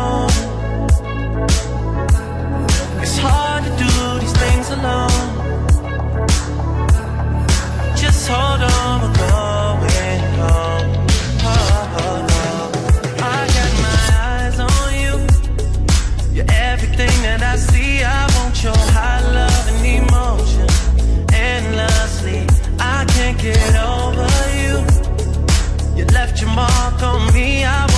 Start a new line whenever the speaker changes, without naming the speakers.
alone. It's hard to do these things alone. Just hold on, we're going home. Oh, oh, oh. I got my eyes on you. You're everything that I see. I want your high love and emotion endlessly. I can't get over you. You left your mark on me. I